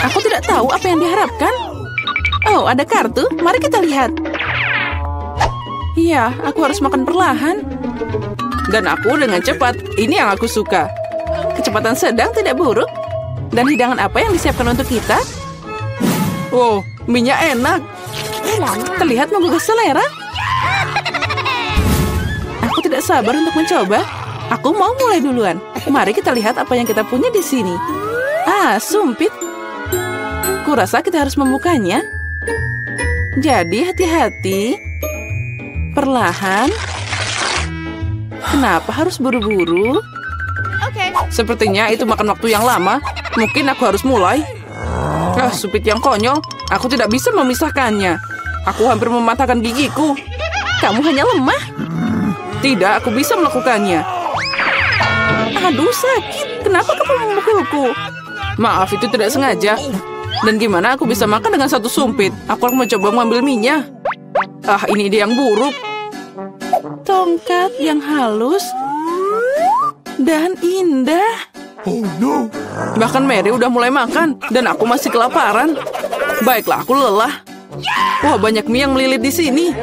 Aku tidak tahu apa yang diharapkan. Oh, ada kartu. Mari kita lihat. Iya, aku harus makan perlahan. Dan aku dengan cepat. Ini yang aku suka. Kecepatan sedang tidak buruk. Dan hidangan apa yang disiapkan untuk kita? Wow, mie-nya enak. Terlihat menggugah selera. Aku tidak sabar untuk mencoba. Aku mau mulai duluan. Mari kita lihat apa yang kita punya di sini. Ah, sumpit. Kurasa kita harus membukanya. Jadi hati-hati. Perlahan. Kenapa harus buru-buru? Sepertinya itu makan waktu yang lama. Mungkin aku harus mulai. Ah, sumpit yang konyol. Aku tidak bisa memisahkannya. Aku hampir mematahkan gigiku. Kamu hanya lemah. Tidak, aku bisa melakukannya. Aduh, sakit. Kenapa kamu memukulku? Maaf, itu tidak sengaja. Dan gimana aku bisa makan dengan satu sumpit? Aku akan mencoba mengambil minyak. Ah, ini ide yang buruk. Tongkat yang halus dan indah. Oh no. Bahkan Mary udah mulai makan. Dan aku masih kelaparan. Baiklah, aku lelah. Wah, banyak mie yang melilit di sini.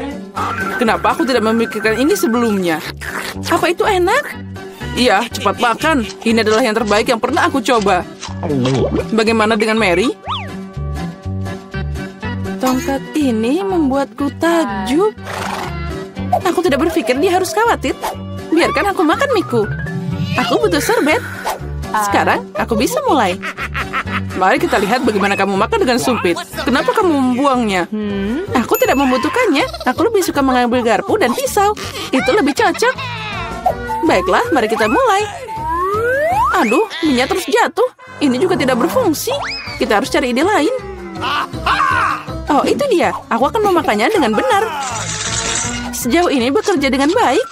Kenapa aku tidak memikirkan ini sebelumnya? Apa itu enak? Iya, cepat makan. Ini adalah yang terbaik yang pernah aku coba. Bagaimana dengan Mary? Tongkat ini membuatku takjub. Aku tidak berpikir dia harus khawatir. Biarkan aku makan miku. Aku butuh sorbet. Sekarang aku bisa mulai. Mari kita lihat bagaimana kamu makan dengan sumpit. Kenapa kamu membuangnya? Aku tidak membutuhkannya. Aku lebih suka mengambil garpu dan pisau. Itu lebih cocok. Baiklah, mari kita mulai. Aduh, minyak terus jatuh. Ini juga tidak berfungsi. Kita harus cari ide lain. Oh, itu dia. Aku akan memakannya dengan benar. Sejauh ini bekerja dengan baik.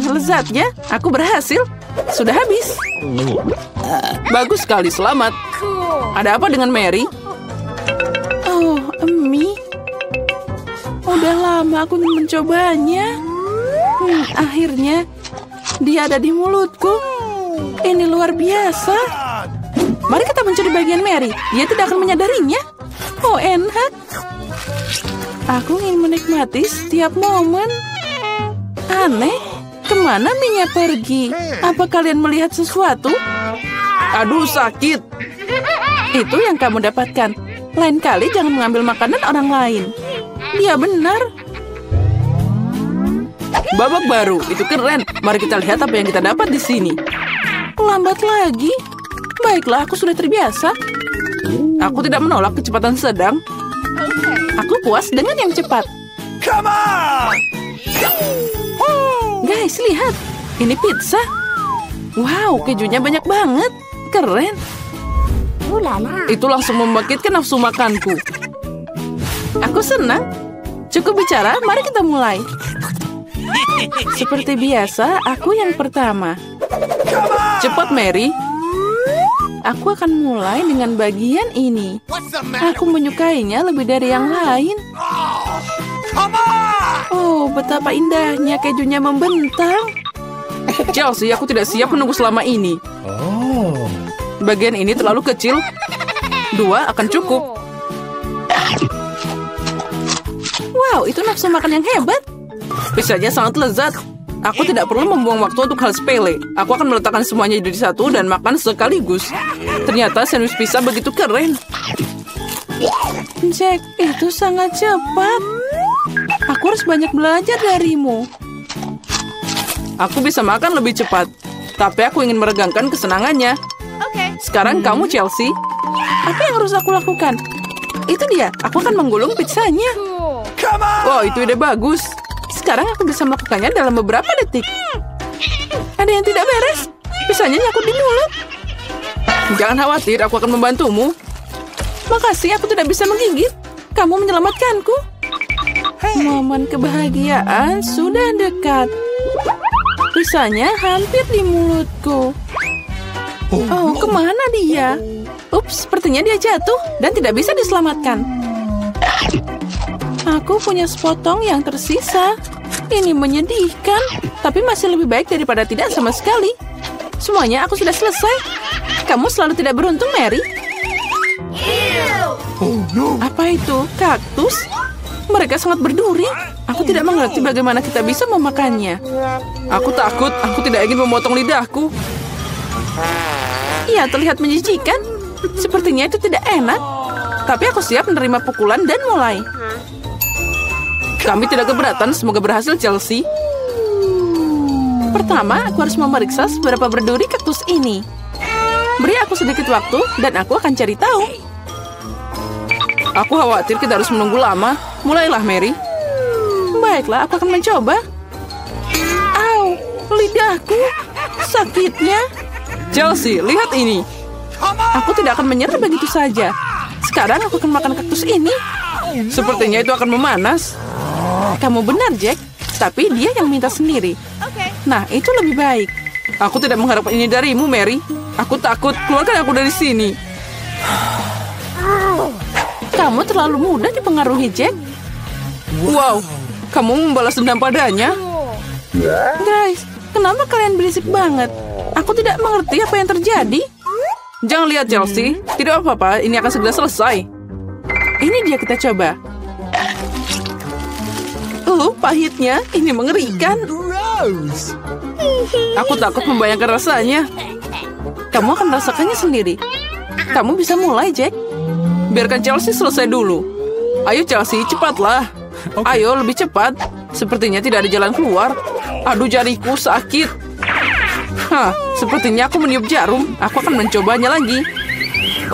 Lezatnya. Aku berhasil. Sudah habis. Bagus sekali, selamat. Ada apa dengan Mary? Oh, mie. Udah lama aku ingin mencobanya. Akhirnya, dia ada di mulutku. Ini luar biasa. Mari kita mencuri bagian Mary. Dia tidak akan menyadarinya. Oh, enak. Aku ingin menikmati setiap momen. Aneh. Kemana minyak pergi? Apa kalian melihat sesuatu? Aduh, sakit. Itu yang kamu dapatkan. Lain kali jangan mengambil makanan orang lain. Dia benar. Babak baru, itu keren. Mari kita lihat apa yang kita dapat di sini. Lambat lagi. Baiklah, aku sudah terbiasa. Aku tidak menolak kecepatan sedang. Aku puas dengan yang cepat. Come on! Guys, lihat. Ini pizza. Wow, kejunya banyak banget. Keren. Itu langsung membangkitkan nafsu makanku. Aku senang. Cukup bicara, mari kita mulai. Seperti biasa, aku yang pertama. Cepat, Mary. Aku akan mulai dengan bagian ini. Aku menyukainya lebih dari yang lain. Oh, betapa indahnya kejunya membentang. Chelsea, aku tidak siap menunggu selama ini. Bagian ini terlalu kecil. 2 akan cukup. Wow, itu nafsu makan yang hebat. Pizzanya sangat lezat. Aku tidak perlu membuang waktu untuk hal sepele. Aku akan meletakkan semuanya jadi satu dan makan sekaligus. Ternyata sandwich pizza begitu keren. Jack, itu sangat cepat. Aku harus banyak belajar darimu. Aku bisa makan lebih cepat. Tapi aku ingin meregangkan kesenangannya. Sekarang kamu, Chelsea. Apa yang harus aku lakukan? Itu dia. Aku akan menggulung pizzanya. Oh, itu ide bagus. Sekarang aku bisa melakukannya dalam beberapa detik. Ada yang tidak beres. Pizzanya nyangkut di mulut. Jangan khawatir, aku akan membantumu. Makasih, aku tidak bisa menggigit. Kamu menyelamatkanku. Momen kebahagiaan sudah dekat. Pizzanya hampir di mulutku. Oh, kemana dia? Ups, sepertinya dia jatuh dan tidak bisa diselamatkan. Aku punya sepotong yang tersisa. Ini menyedihkan, tapi masih lebih baik daripada tidak sama sekali. Semuanya aku sudah selesai. Kamu selalu tidak beruntung, Mary. Oh no. Apa itu? Kaktus? Mereka sangat berduri. Aku tidak mengerti bagaimana kita bisa memakannya. Aku takut. Aku tidak ingin memotong lidahku. Iya, terlihat menjijikan. Sepertinya itu tidak enak. Tapi aku siap menerima pukulan dan mulai. Kami tidak keberatan. Semoga berhasil, Chelsea. Pertama, aku harus memeriksa seberapa berduri kaktus ini. Beri aku sedikit waktu dan aku akan cari tahu. Aku khawatir kita harus menunggu lama. Mulailah, Mary. Baiklah, aku akan mencoba. Au, lidahku. Sakitnya. Chelsea, lihat ini. Aku tidak akan menyerah begitu saja. Sekarang aku akan makan kaktus ini. Sepertinya itu akan memanas. Kamu benar, Jack. Tapi dia yang minta sendiri. Nah, itu lebih baik. Aku tidak mengharapkan ini darimu, Mary. Aku takut. Keluarkan aku dari sini. Kamu terlalu mudah dipengaruhi, Jack. Wow, kamu membalas dendam padanya. Guys, kenapa kalian berisik banget? Aku tidak mengerti apa yang terjadi. Jangan lihat, Chelsea. Tidak apa-apa, ini akan segera selesai. Ini dia, kita coba. Pahitnya. Ini mengerikan. Gross. Aku takut membayangkan rasanya. Kamu akan merasakannya sendiri. Kamu bisa mulai, Jack. Biarkan Chelsea selesai dulu. Ayo, Chelsea, cepatlah. Ayo, lebih cepat. Sepertinya tidak ada jalan keluar. Aduh, jariku sakit. Hah, sepertinya aku meniup jarum. Aku akan mencobanya lagi.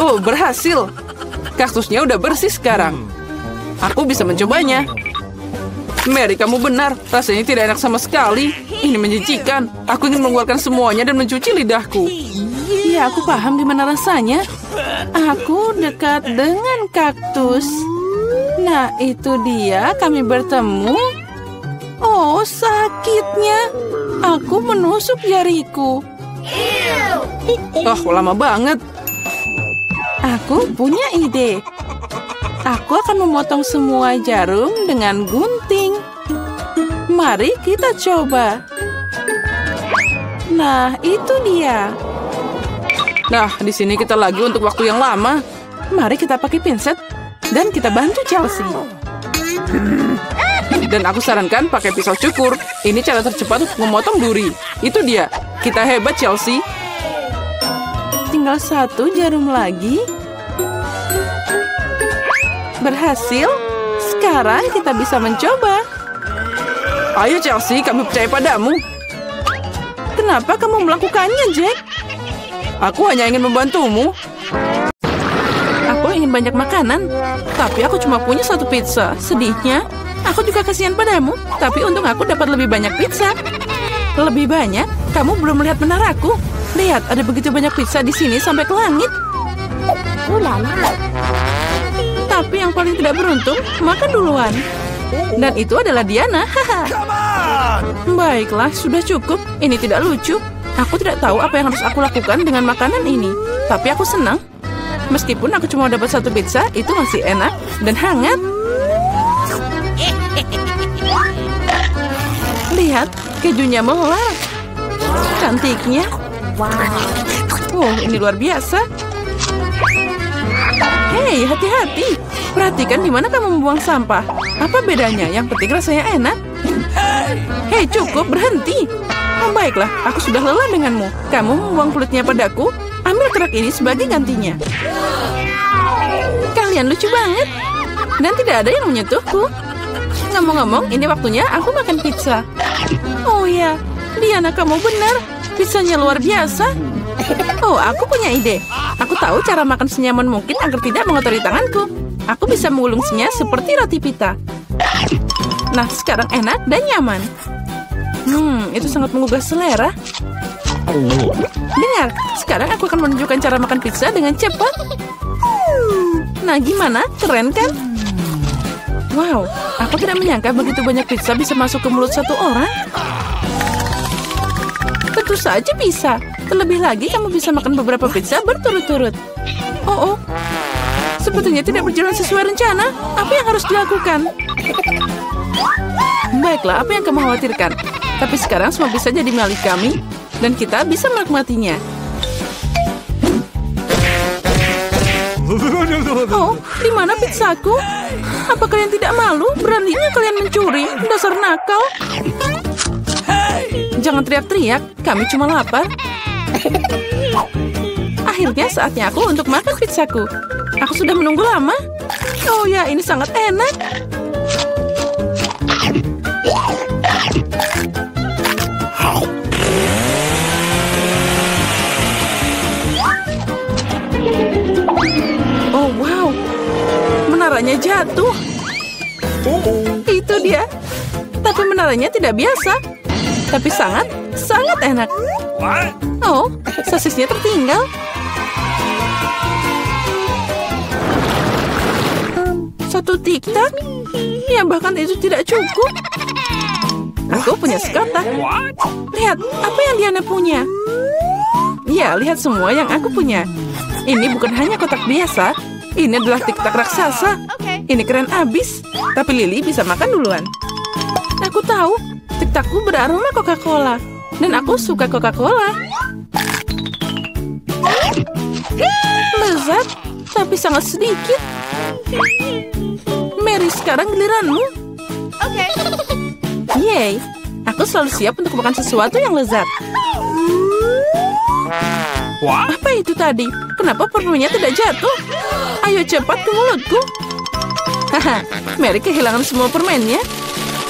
Oh, berhasil. Kaktusnya udah bersih sekarang. Aku bisa mencobanya. Mary, kamu benar. Rasanya tidak enak sama sekali. Ini menjijikan. Aku ingin mengeluarkan semuanya dan mencuci lidahku. Ya, aku paham gimana rasanya. Aku dekat dengan kaktus. Nah, itu dia. Kami bertemu. Oh, sakitnya. Aku menusuk jariku. Oh, lama banget. Aku punya ide. Aku akan memotong semua jarum dengan gunting. Mari kita coba. Nah, itu dia. Nah, di sini kita lagi untuk waktu yang lama. Mari kita pakai pinset dan kita bantu Chelsea. Dan aku sarankan pakai pisau cukur. Ini cara tercepat untuk memotong duri. Itu dia. Kita hebat, Chelsea. Tinggal satu jarum lagi. Berhasil. Sekarang kita bisa mencoba. Ayo, Chelsea, kami percaya padamu. Kenapa kamu melakukannya, Jack? Aku hanya ingin membantumu. Aku ingin banyak makanan, tapi aku cuma punya satu pizza. Sedihnya, aku juga kasihan padamu, tapi untung aku dapat lebih banyak pizza. Lebih banyak? Kamu belum melihat menaraku. Lihat, ada begitu banyak pizza di sini sampai ke langit. Tapi yang paling tidak beruntung, makan duluan. Dan itu adalah Diana. Come on! Baiklah, sudah cukup. Ini tidak lucu. Aku tidak tahu apa yang harus aku lakukan dengan makanan ini. Tapi aku senang. Meskipun aku cuma dapat satu pizza, itu masih enak dan hangat. Lihat, kejunya melar. Cantiknya. Oh, ini luar biasa. Hei, hati-hati. Perhatikan di mana kamu membuang sampah. Apa bedanya? Yang penting rasanya enak. Hei, cukup, berhenti. Oh, baiklah, aku sudah lelah denganmu. Kamu membuang kulitnya padaku. Ambil kerak ini sebagai gantinya. Kalian lucu banget. Dan tidak ada yang menyentuhku. Ngomong-ngomong, ini waktunya aku makan pizza. Oh ya, Diana, kamu benar. Pizzanya luar biasa. Oh, aku punya ide. Aku tahu cara makan senyaman mungkin agar tidak mengotori tanganku. Aku bisa mengulungnya seperti roti pita. Nah, sekarang enak dan nyaman. Itu sangat menggugah selera. Dengar, sekarang aku akan menunjukkan cara makan pizza dengan cepat. Nah, gimana? Keren kan? Wow, aku tidak menyangka begitu banyak pizza bisa masuk ke mulut satu orang. Tentu saja bisa. Terlebih lagi, kamu bisa makan beberapa pizza berturut-turut. Oh, sepertinya tidak berjalan sesuai rencana. Apa yang harus dilakukan? Baiklah, apa yang kamu khawatirkan? Tapi sekarang semua bisa jadi milik kami, dan kita bisa menikmatinya. Oh, di mana pizzaku? Apa kalian tidak malu? Beraninya kalian mencuri? Dasar nakal. Jangan teriak-teriak, kami cuma lapar. Akhirnya saatnya aku untuk makan pizzaku. Aku sudah menunggu lama. Oh ya, ini sangat enak. Oh wow, menaranya jatuh. Itu dia. Tapi menaranya tidak biasa. Tapi sangat enak. Oh, sosisnya tertinggal. Satu tiktak? Ya, bahkan itu tidak cukup. Aku punya sekotak. Lihat, apa yang Diana punya? Ya, lihat semua yang aku punya. Ini bukan hanya kotak biasa. Ini adalah tiktak raksasa. Ini keren abis. Tapi Lily bisa makan duluan. Aku tahu, tiktakku beraroma Coca-Cola. Dan aku suka Coca-Cola. Lezat, tapi sangat sedikit. Mary, sekarang giliranmu. Yeay, aku selalu siap untuk makan sesuatu yang lezat. Apa itu tadi? Kenapa permennya tidak jatuh? Ayo cepat ke mulutku. Haha, Mary kehilangan semua permennya.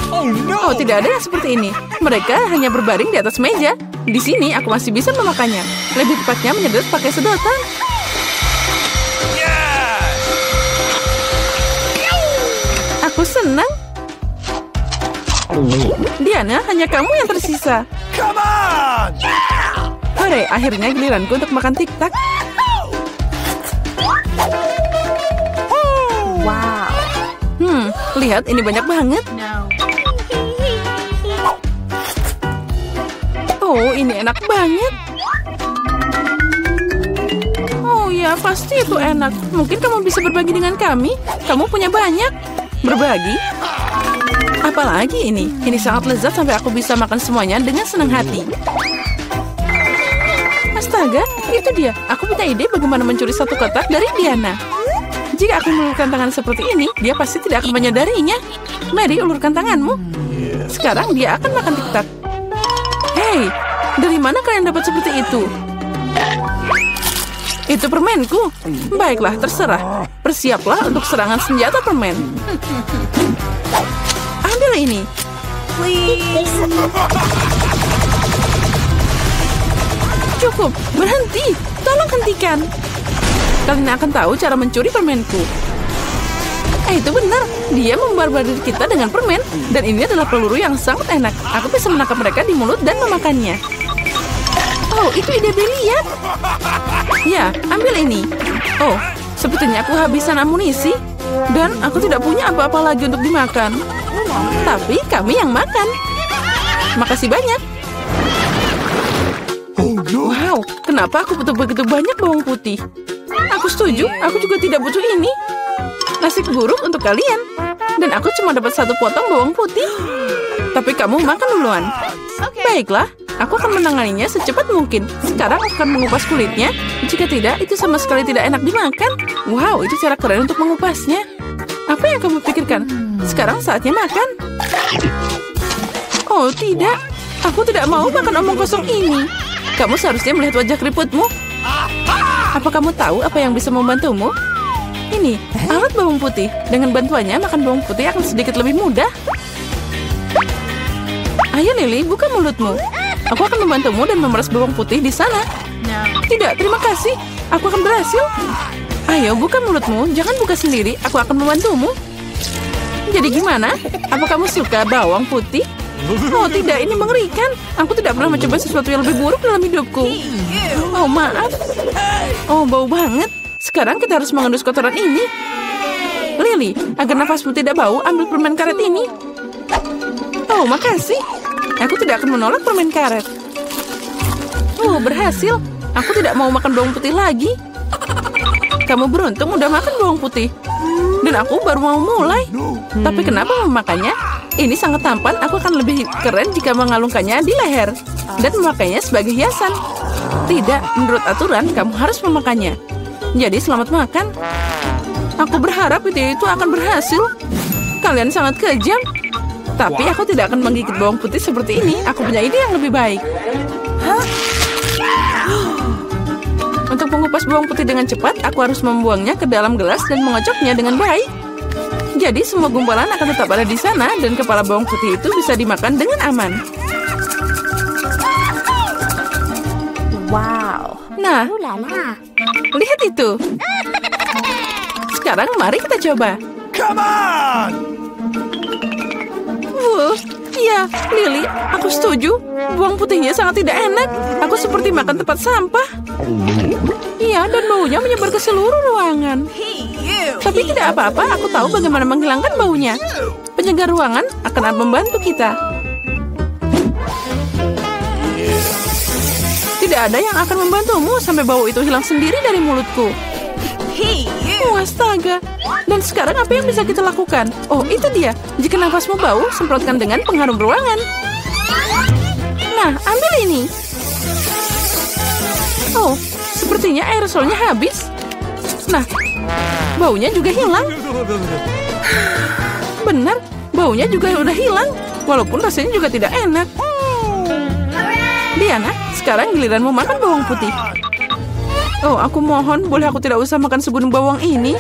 Oh, tidak ada yang seperti ini. Mereka hanya berbaring di atas meja. Di sini aku masih bisa memakannya. Lebih tepatnya menyedot pakai sedotan. Aku senang. Diana, hanya kamu yang tersisa. Come on! Hore, akhirnya giliranku untuk makan tiktak. Wow. Lihat, ini banyak banget. Oh, ini enak banget. Oh ya, pasti itu enak. Mungkin kamu bisa berbagi dengan kami. Kamu punya banyak. Berbagi? Apalagi ini? Ini sangat lezat sampai aku bisa makan semuanya dengan senang hati. Astaga, itu dia. Aku punya ide bagaimana mencuri satu kotak dari Diana. Jika aku mengulurkan tangan seperti ini, dia pasti tidak akan menyadarinya. Mary, ulurkan tanganmu. Sekarang dia akan makan tiktak. Hei, dari mana kalian dapat seperti itu? Itu permenku. Baiklah, terserah. Bersiaplah untuk serangan senjata permen. Ambil ini. Please. Cukup, berhenti. Tolong hentikan. Kalian akan tahu cara mencuri permenku. Itu benar. Dia membarbar diri kita dengan permen. Dan ini adalah peluru yang sangat enak. Aku bisa menangkap mereka di mulut dan memakannya. Oh, itu ide brilian. Ya, ambil ini. Oh, sepertinya aku habisan amunisi. Dan aku tidak punya apa-apa lagi untuk dimakan. Tapi kami yang makan. Makasih banyak. Wow, kenapa aku butuh begitu banyak bawang putih? Aku setuju, aku juga tidak butuh ini. Nasib buruk untuk kalian. Dan aku cuma dapat satu potong bawang putih. Tapi kamu makan duluan. Baiklah, aku akan menanganinya secepat mungkin. Sekarang aku akan mengupas kulitnya. Jika tidak, itu sama sekali tidak enak dimakan. Wow, itu cara keren untuk mengupasnya. Apa yang kamu pikirkan? Sekarang saatnya makan. Oh, tidak. Aku tidak mau makan omong kosong ini. Kamu seharusnya melihat wajah keriputmu. Apa kamu tahu apa yang bisa membantumu? Ini, alat bawang putih. Dengan bantuannya, makan bawang putih akan sedikit lebih mudah. Ayo Lily, buka mulutmu. Aku akan membantumu dan memeras bawang putih di sana. Tidak, terima kasih. Aku akan berhasil. Ayo, buka mulutmu. Jangan buka sendiri. Aku akan membantumu. Jadi gimana? Apa kamu suka bawang putih? Oh tidak, ini mengerikan. Aku tidak pernah mencoba sesuatu yang lebih buruk dalam hidupku. Oh maaf. Oh bau banget. Sekarang kita harus mengendus kotoran ini. Lily, agar nafasmu tidak bau, ambil permen karet ini. Oh makasih. Aku tidak akan menolak permen karet. Oh berhasil. Aku tidak mau makan bawang putih lagi. Kamu beruntung udah makan bawang putih. Dan aku baru mau mulai. Tapi kenapa memakannya? Ini sangat tampan. Aku akan lebih keren jika mengalungkannya di leher. Dan memakainya sebagai hiasan. Tidak, menurut aturan kamu harus memakannya. Jadi selamat makan. Aku berharap itu akan berhasil. Kalian sangat kejam. Tapi aku tidak akan menggigit bawang putih seperti ini. Aku punya ide yang lebih baik. Untuk mengupas bawang putih dengan cepat, aku harus membuangnya ke dalam gelas dan mengocoknya dengan baik. Jadi semua gumpalan akan tetap ada di sana dan kepala bawang putih itu bisa dimakan dengan aman. Wow. Nah, lihat itu. Sekarang mari kita coba. Come on! Iya, Lily, aku setuju. Bawang putihnya sangat tidak enak. Aku seperti makan tempat sampah. Iya, dan baunya menyebar ke seluruh ruangan. Tapi tidak apa-apa, aku tahu bagaimana menghilangkan baunya. Penyegar ruangan akan membantu kita. Tidak ada yang akan membantumu sampai bau itu hilang sendiri dari mulutku. Astaga. Dan sekarang apa yang bisa kita lakukan? Oh, itu dia. Jika nafasmu bau, semprotkan dengan pengharum ruangan. Nah, ambil ini. Oh, sepertinya aerosolnya habis. Nah, baunya juga hilang. Benar, baunya juga udah hilang. Walaupun rasanya juga tidak enak. Diana, sekarang giliranmu makan bawang putih. Oh, aku mohon, boleh aku tidak usah makan segunung bawang ini?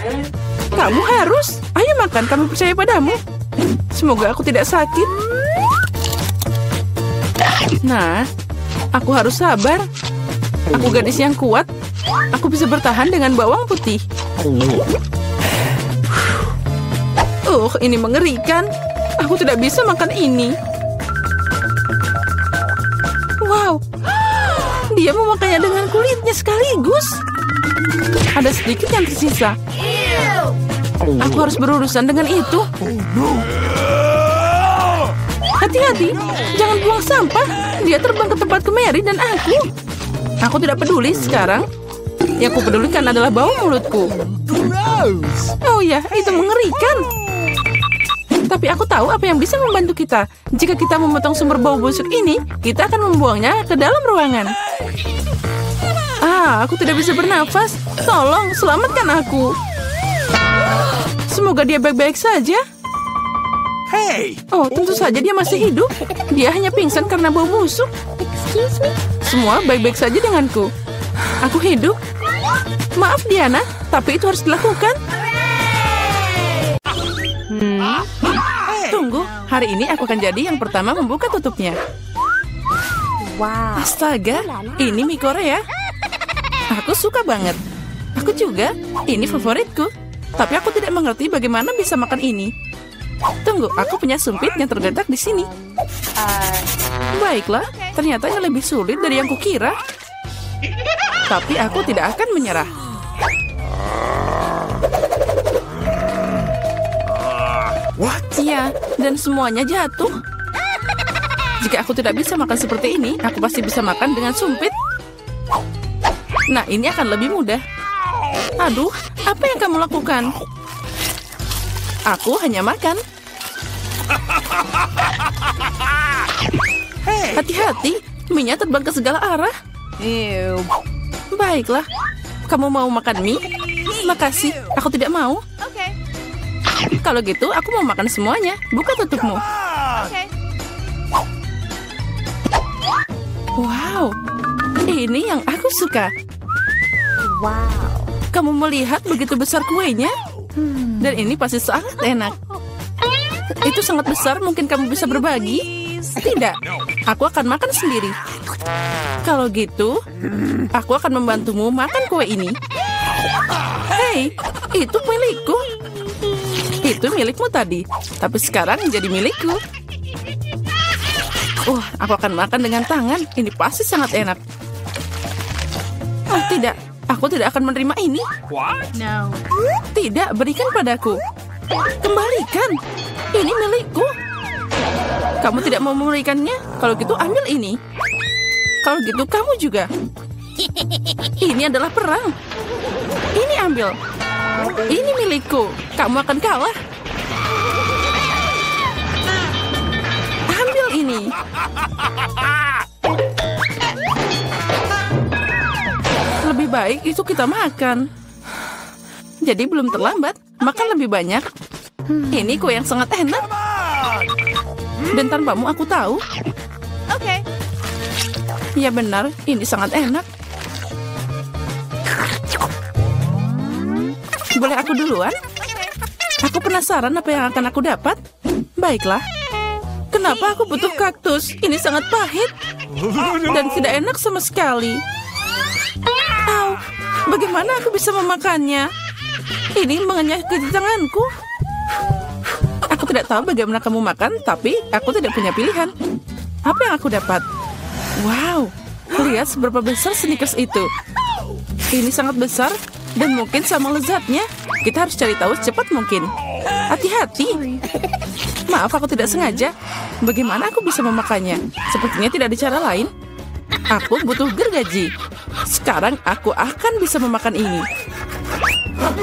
Kamu harus. Ayo makan, kami percaya padamu. Semoga aku tidak sakit. Nah, aku harus sabar. Aku gadis yang kuat. Aku bisa bertahan dengan bawang putih. Ini mengerikan. Aku tidak bisa makan ini. Wow, dia memakannya dengan kulitnya sekaligus. Ada sedikit yang tersisa. Aku harus berurusan dengan itu. Hati-hati, jangan buang sampah. Dia terbang ke tempatku Mary dan aku. Aku tidak peduli sekarang. Yang aku pedulikan adalah bau mulutku. Oh ya, itu mengerikan. Tapi aku tahu apa yang bisa membantu kita. Jika kita memotong sumber bau busuk ini, kita akan membuangnya ke dalam ruangan. Aku tidak bisa bernafas. Tolong, selamatkan aku. Semoga dia baik-baik saja. Hey! Oh, tentu saja dia masih hidup. Dia hanya pingsan karena bau busuk. Excuse me? Semua baik-baik saja denganku. Aku hidup. Maaf, Diana, tapi itu harus dilakukan. Tunggu, hari ini aku akan jadi yang pertama membuka tutupnya. Wow. Astaga, ini mie Korea. Aku suka banget. Aku juga, ini favoritku. Tapi aku tidak mengerti bagaimana bisa makan ini. Tunggu, aku punya sumpit yang terletak di sini. Baiklah, ternyata ini lebih sulit dari yang kukira. Tapi aku tidak akan menyerah. What? Iya, dan semuanya jatuh. Jika aku tidak bisa makan seperti ini, aku pasti bisa makan dengan sumpit. Nah, ini akan lebih mudah. Aduh, apa yang kamu lakukan? Aku hanya makan. Hati-hati, mie-nya terbang ke segala arah. Baiklah, kamu mau makan mie? Makasih, aku tidak mau. Kalau gitu, aku mau makan semuanya. Buka tutupmu. Wow, ini yang aku suka. Wow. Kamu melihat begitu besar kuenya? Dan ini pasti sangat enak. Itu sangat besar, mungkin kamu bisa berbagi? Tidak, aku akan makan sendiri. Kalau gitu, aku akan membantumu makan kue ini. Hei, itu milikku. Itu milikmu tadi, tapi sekarang jadi milikku. Aku akan makan dengan tangan. Ini pasti sangat enak. Oh, tidak. Aku tidak akan menerima ini. What? No. Tidak, berikan padaku. Kembalikan. Ini milikku. Kamu tidak mau memberikannya? Kalau gitu, ambil ini. Kalau gitu, kamu juga. Ini adalah perang. Ini ambil. Ini milikku. Kamu akan kalah. Ambil ini. Lebih baik itu kita makan. Jadi belum terlambat. makan lebih banyak. Ini kue yang sangat enak. Dan tanpamu aku tahu. Ya benar, ini sangat enak. Boleh aku duluan? Aku penasaran apa yang akan aku dapat. Baiklah. Kenapa aku butuh kaktus? Ini sangat pahit. Dan tidak enak sama sekali. Au, bagaimana aku bisa memakannya? Ini mengenyah ke tanganku. Aku tidak tahu bagaimana kamu makan, tapi aku tidak punya pilihan. Apa yang aku dapat? Wow, lihat seberapa besar Snickers itu. Ini sangat besar dan mungkin sama lezatnya. Kita harus cari tahu secepat mungkin. Hati-hati. Maaf, aku tidak sengaja. Bagaimana aku bisa memakannya? Sepertinya tidak ada cara lain. Aku butuh gergaji. Sekarang aku akan bisa memakan ini.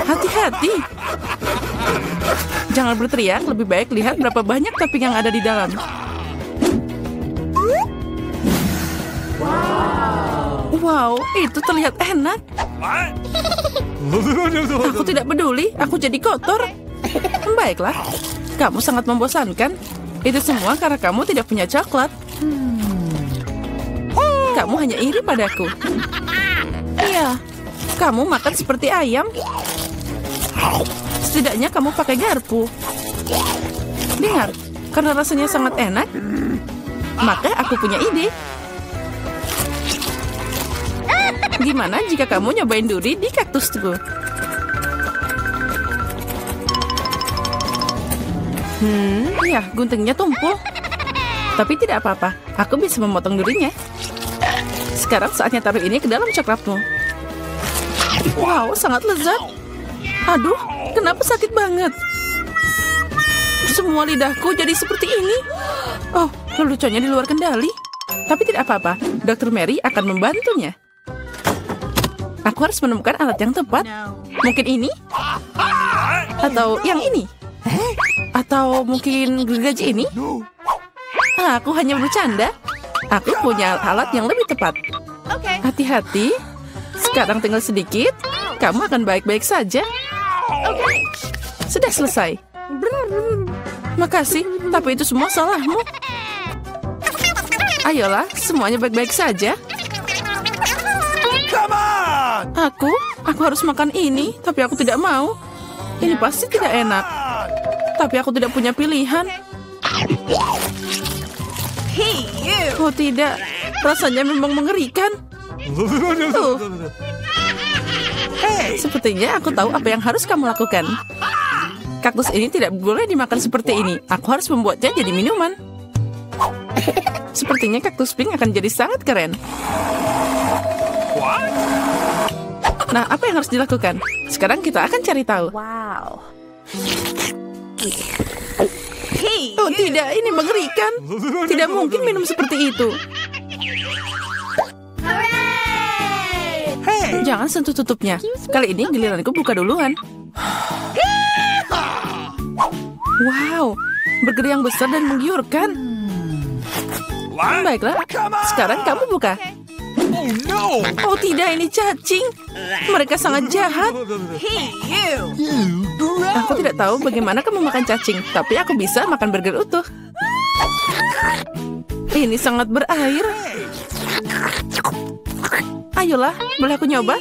Hati-hati. Jangan berteriak, lebih baik lihat berapa banyak topping yang ada di dalam. Wow, itu terlihat enak. Aku tidak peduli, aku jadi kotor. Baiklah, kamu sangat membosankan. Itu semua karena kamu tidak punya coklat. Kamu hanya iri padaku. Iya, kamu makan seperti ayam. Setidaknya kamu pakai garpu. Dengar, karena rasanya sangat enak, maka aku punya ide. Gimana jika kamu nyobain duri di kaktusku? Ya, guntingnya tumpul. Tapi tidak apa-apa, aku bisa memotong durinya. Sekarang saatnya taruh ini ke dalam coklatmu. Wow, sangat lezat. Aduh, kenapa sakit banget? Semua lidahku jadi seperti ini. Oh, leluconnya di luar kendali. Tapi tidak apa-apa, Dr. Mary akan membantunya. Aku harus menemukan alat yang tepat. Mungkin ini? Atau yang ini? Atau mungkin gergaji ini? Aku hanya bercanda. Aku punya alat yang lebih tepat. Hati-hati. Sekarang tinggal sedikit. Kamu akan baik-baik saja. Sudah selesai. Makasih, tapi itu semua salahmu. Ayolah, semuanya baik-baik saja. Aku harus makan ini, tapi aku tidak mau. Ini pasti tidak enak. Tapi aku tidak punya pilihan. Oh tidak, rasanya memang mengerikan. Sepertinya aku tahu apa yang harus kamu lakukan. Kaktus ini tidak boleh dimakan seperti ini. Aku harus membuatnya jadi minuman. Sepertinya kaktus pink akan jadi sangat keren. Nah, apa yang harus dilakukan? Sekarang kita akan cari tahu. Wow. Oh tidak, ini mengerikan. Tidak mungkin minum seperti itu. Jangan sentuh tutupnya. Kali ini giliranku buka duluan. Wow, burger yang besar dan menggiurkan. Baiklah, sekarang kamu buka. Oh tidak, ini cacing. Mereka sangat jahat. Aku tidak tahu bagaimana kamu makan cacing, tapi aku bisa makan burger utuh. Ini sangat berair. Ayolah, boleh aku nyoba?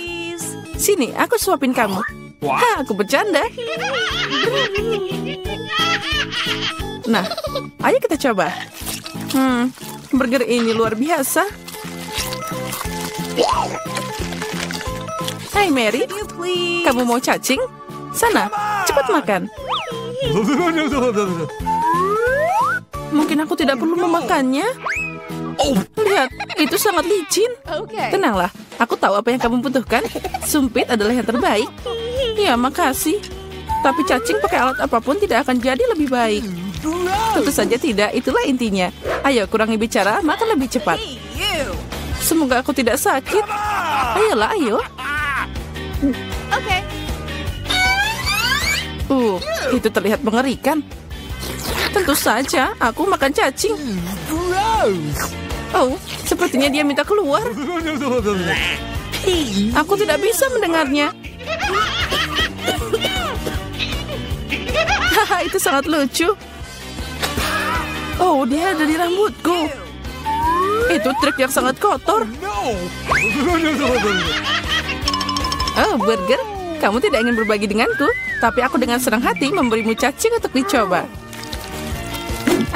Sini, aku suapin kamu. Aku bercanda. Nah, ayo kita coba. Burger ini luar biasa. Hai Mary, kamu mau cacing? Sana, cepat makan. Mungkin aku tidak perlu memakannya. Lihat, itu sangat licin. Tenanglah, aku tahu apa yang kamu butuhkan. Sumpit adalah yang terbaik. Ya, makasih. Tapi cacing pakai alat apapun tidak akan jadi lebih baik. Tentu saja tidak, itulah intinya. Ayo, kurangi bicara, makan lebih cepat. Semoga aku tidak sakit. Ayolah, ayo. Itu terlihat mengerikan. Tentu saja, aku makan cacing. Oh, sepertinya dia minta keluar. Aku tidak bisa mendengarnya. Haha, itu sangat lucu. Oh, dia ada di rambutku. Itu trik yang sangat kotor. No! Oh, burger. Kamu tidak ingin berbagi denganku, tapi aku dengan senang hati memberimu cacing untuk dicoba.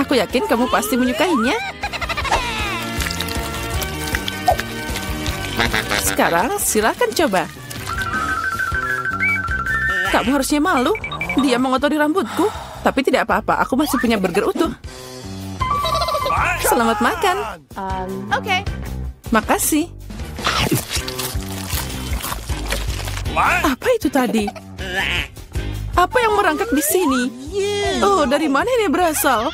Aku yakin kamu pasti menyukainya. Sekarang silakan coba. Kamu harusnya malu. Dia mengotori rambutku. Tapi tidak apa-apa, aku masih punya burger utuh. Selamat makan. Okay. Makasih. What? Apa itu tadi? Apa yang merangkak di sini? Oh, dari mana ini berasal?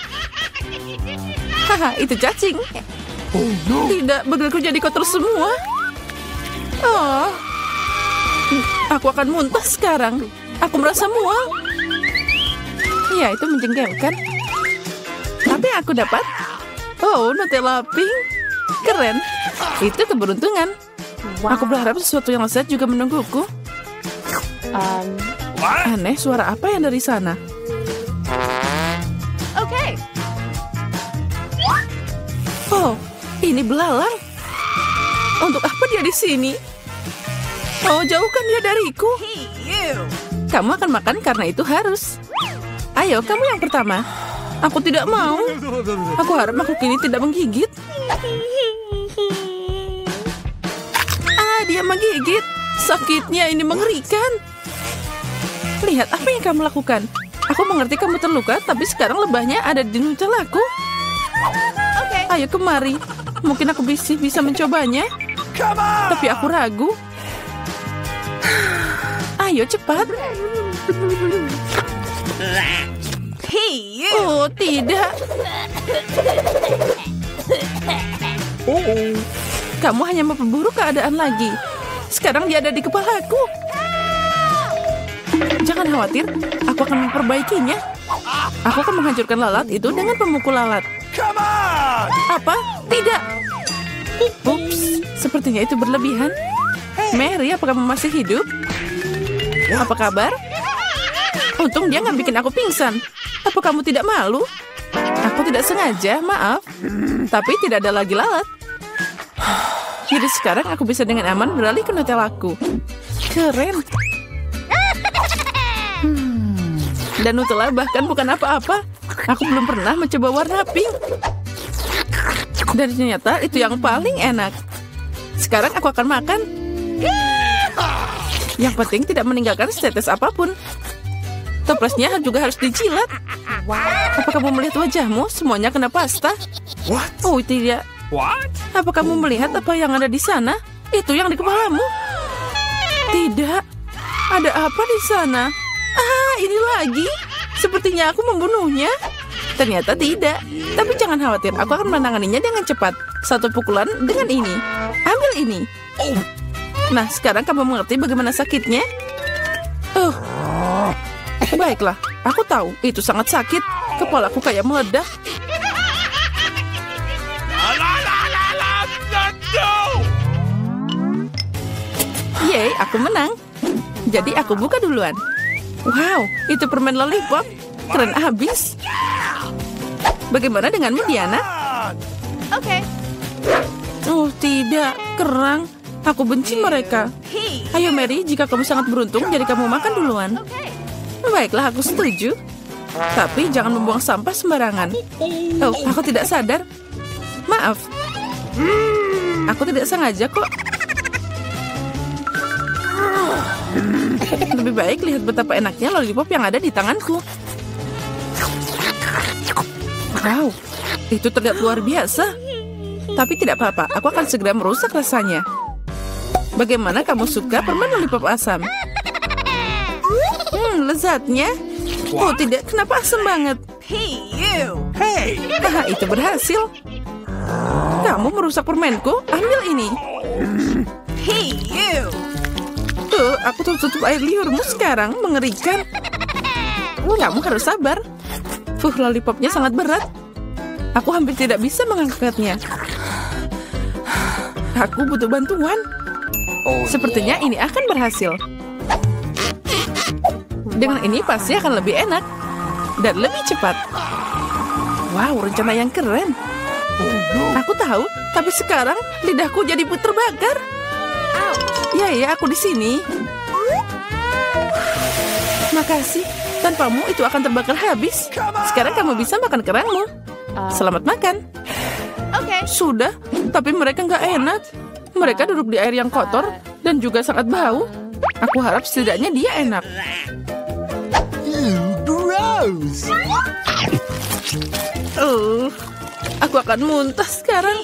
Haha, itu cacing. Oh no! Tidak, burgerku jadi kotor semua. Oh, aku akan muntah sekarang. Aku merasa mual. Ya, itu menjengkelkan. Tapi aku dapat. Oh, Nutella pink. Keren. Itu keberuntungan. Aku berharap sesuatu yang lezat juga menungguku. What? Aneh, suara apa yang dari sana? Okay. Oh, ini belalang. Untuk apa dia di sini? Oh, jauhkan dia dariku. Kamu akan makan karena itu harus. Ayo, kamu yang pertama. Aku tidak mau. Aku harap makhluk ini tidak menggigit. Ah, dia menggigit. Sakitnya ini mengerikan. Lihat apa yang kamu lakukan. Aku mengerti kamu terluka, tapi sekarang lebahnya ada di Nutellaku. Ayo kemari. Mungkin aku bisa mencobanya. Come on! Tapi aku ragu. Ayo cepat. Oh, tidak. Kamu hanya memperburuk keadaan lagi. Sekarang dia ada di kepalaku. Jangan khawatir, aku akan memperbaikinya. Aku akan menghancurkan lalat itu dengan pemukul lalat. Come on! Apa? Tidak. Ups, sepertinya itu berlebihan. Mary, apakah kamu masih hidup? Apa kabar? Untung dia nggak bikin aku pingsan. Apa kamu tidak malu? Aku tidak sengaja, maaf. Tapi tidak ada lagi lalat. Jadi sekarang aku bisa dengan aman beralih ke Nutellaku. Keren. Dan Nutella bahkan bukan apa-apa. Aku belum pernah mencoba warna pink. Dan ternyata itu yang paling enak. Sekarang aku akan makan. Yang penting tidak meninggalkan tetes apapun. Toplesnya juga harus dijilat. Apa kamu melihat wajahmu? Semuanya kena pasta. What? Oh, tidak. What? Apa kamu melihat apa yang ada di sana? Itu yang di kepalamu. Tidak. Ada apa di sana? Ah, ini lagi. Sepertinya aku membunuhnya. Ternyata tidak. Tapi jangan khawatir, aku akan menanganinya dengan cepat. Satu pukulan dengan ini. Ambil ini. Nah, sekarang kamu mengerti bagaimana sakitnya? Baiklah, aku tahu itu sangat sakit. Kepalaku kayak meledak. Yeay, aku menang. Jadi aku buka duluan. Wow, itu permen lollipop. Keren abis. Bagaimana denganmu, Diana? Okay. Oh, tidak. Kerang. Aku benci mereka. Ayo, Mary, jika kamu sangat beruntung, jadi kamu makan duluan. Baiklah, aku setuju. Tapi jangan membuang sampah sembarangan. Oh, aku tidak sadar. Maaf. Aku tidak sengaja kok. Lebih baik lihat betapa enaknya lollipop yang ada di tanganku. Wow, itu terlihat luar biasa. Tapi tidak apa-apa, aku akan segera merusak rasanya. Bagaimana kamu suka permen lollipop asam? Lezatnya. Oh tidak, kenapa asam banget? Hey! Haha, itu berhasil. Kamu merusak permenku, ambil ini. Aku tutup air liurmu sekarang, mengerikan. Kamu harus sabar. Lollipopnya sangat berat. Aku hampir tidak bisa mengangkatnya. Aku butuh bantuan. Sepertinya ini akan berhasil. Dengan ini pasti akan lebih enak. dan lebih cepat. Wow, rencana yang keren. Aku tahu, tapi sekarang lidahku jadi terbakar. Ya, aku di sini. Makasih. Tanpamu itu akan terbakar habis. Sekarang kamu bisa makan kerangmu. Selamat makan. Okay. Sudah, tapi mereka nggak enak. Mereka duduk di air yang kotor dan juga sangat bau. Aku harap setidaknya dia enak. Gross. Aku akan muntah sekarang.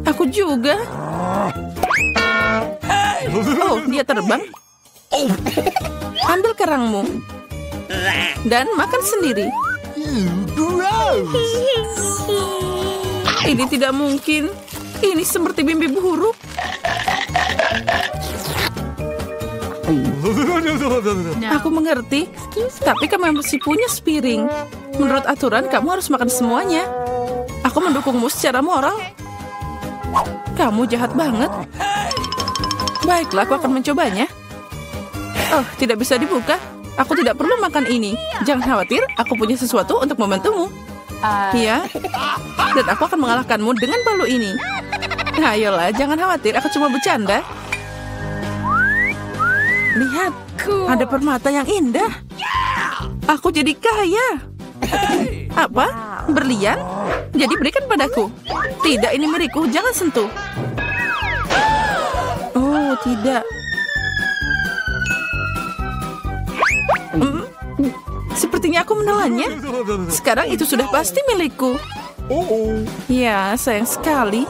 Aku juga. Oh, dia terbang. Ambil kerangmu dan makan sendiri. Gross. Ini tidak mungkin. Ini seperti mimpi buruk. Aku mengerti, tapi kamu masih punya piring. Menurut aturan, kamu harus makan semuanya. Aku mendukungmu secara moral. Kamu jahat banget. Baiklah, aku akan mencobanya. Oh, tidak bisa dibuka. Aku tidak perlu makan ini. Jangan khawatir, aku punya sesuatu untuk membantumu. Iya, dan aku akan mengalahkanmu dengan palu ini. Ayolah, jangan khawatir, aku cuma bercanda. Lihat, ada permata yang indah. Aku jadi kaya. Apa? Berlian? Jadi berikan padaku. Tidak, ini milikku, jangan sentuh. Oh, tidak. Sepertinya aku menelannya. Sekarang itu sudah pasti milikku. Ya, sayang sekali.